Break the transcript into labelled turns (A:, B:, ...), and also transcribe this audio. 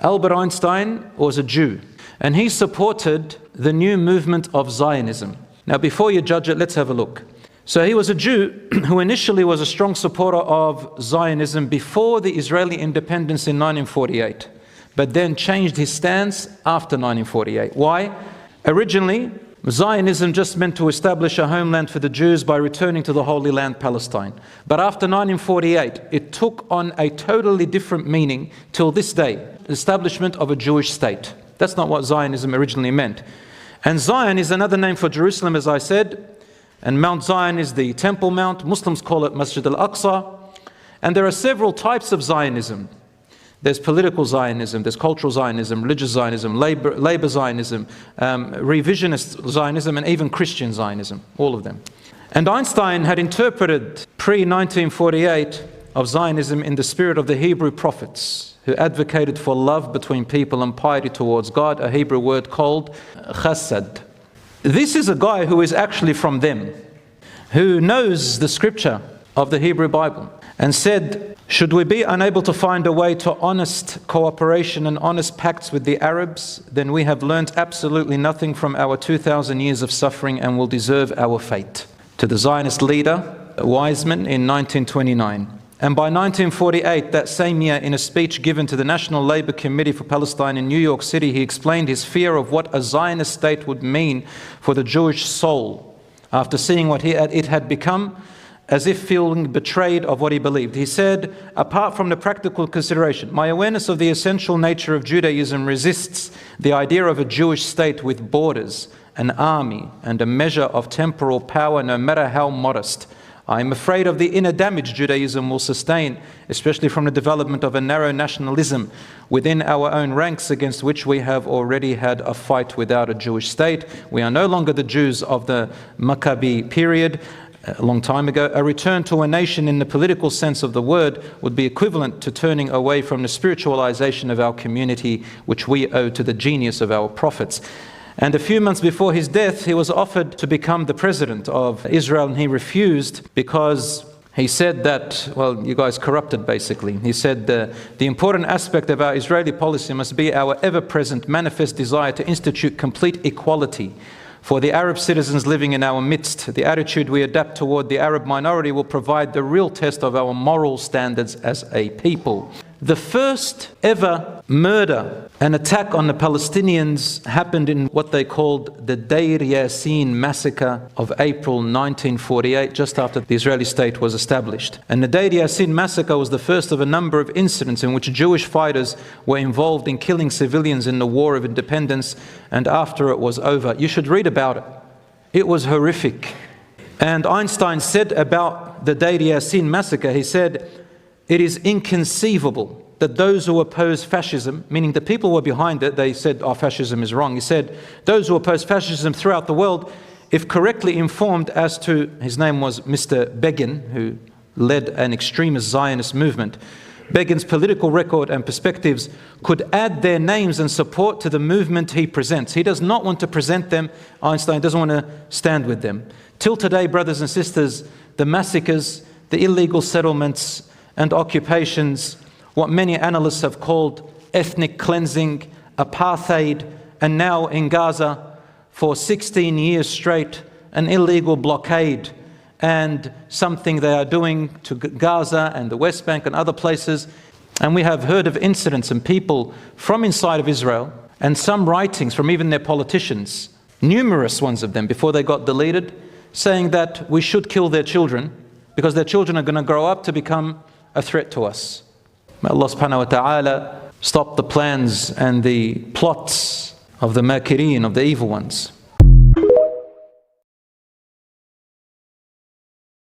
A: Albert Einstein was a Jew, and he supported the new movement of Zionism. Now, before you judge it, let's have a look. So he was a Jew who initially was a strong supporter of Zionism before the Israeli independence in 1948, but then changed his stance after 1948. Why? Originally, Zionism just meant to establish a homeland for the Jews by returning to the Holy Land, Palestine. But after 1948, it took on a totally different meaning till this day, the establishment of a Jewish state. That's not what Zionism originally meant. And Zion is another name for Jerusalem, as I said, and Mount Zion is the Temple Mount. Muslims call it Masjid al-Aqsa. And there are several types of Zionism. There's political Zionism, there's cultural Zionism, religious Zionism, labor Zionism, revisionist Zionism, and even Christian Zionism, all of them. And Einstein had interpreted pre-1948 of Zionism in the spirit of the Hebrew prophets, who advocated for love between people and piety towards God, a Hebrew word called chesed. This is a guy who is actually from them, who knows the scripture of the Hebrew Bible, and said, should we be unable to find a way to honest cooperation and honest pacts with the Arabs, then we have learnt absolutely nothing from our 2,000 years of suffering and will deserve our fate. To the Zionist leader, Weizmann, in 1929. And by 1948, that same year, in a speech given to the National Labour Committee for Palestine in New York City, he explained his fear of what a Zionist state would mean for the Jewish soul after seeing what it had become, as if feeling betrayed of what he believed. He said, apart from the practical consideration, my awareness of the essential nature of Judaism resists the idea of a Jewish state with borders, an army, and a measure of temporal power, no matter how modest. I am afraid of the inner damage Judaism will sustain, especially from the development of a narrow nationalism within our own ranks, against which we have already had a fight without a Jewish state. We are no longer the Jews of the Maccabi period, a long time ago. A return to a nation in the political sense of the word would be equivalent to turning away from the spiritualization of our community, which we owe to the genius of our prophets. And a few months before his death, he was offered to become the president of Israel, and he refused because he said that, well, you guys corrupted, basically. He said the important aspect of our Israeli policy must be our ever-present manifest desire to institute complete equality for the Arab citizens living in our midst. The attitude we adapt toward the Arab minority will provide the real test of our moral standards as a people. The first ever murder and attack on the Palestinians happened in what they called the Deir Yassin massacre of April 1948, just after the Israeli state was established. And the Deir Yassin massacre was the first of a number of incidents in which Jewish fighters were involved in killing civilians in the War of Independence, and after it was over. You should read about it. It was horrific. And Einstein said about the Deir Yassin massacre, he said, it is inconceivable that those who oppose fascism, meaning the people who were behind it, they said, oh, fascism is wrong. He said, those who oppose fascism throughout the world, if correctly informed as to, his name was Mr. Begin, who led an extremist Zionist movement, Begin's political record and perspectives could add their names and support to the movement he presents. He does not want to present them. Einstein doesn't want to stand with them. Till today, brothers and sisters, the massacres, the illegal settlements and occupations, what many analysts have called ethnic cleansing, apartheid, and now in Gaza for 16 years straight, an illegal blockade, and something they are doing to Gaza and the West Bank and other places. And we have heard of incidents and people from inside of Israel, and some writings from even their politicians, numerous ones of them before they got deleted, saying that we should kill their children because their children are going to grow up to become a threat to us. May Allah subhanahu wa ta'ala stop the plans and the plots of the makirin, of the evil ones.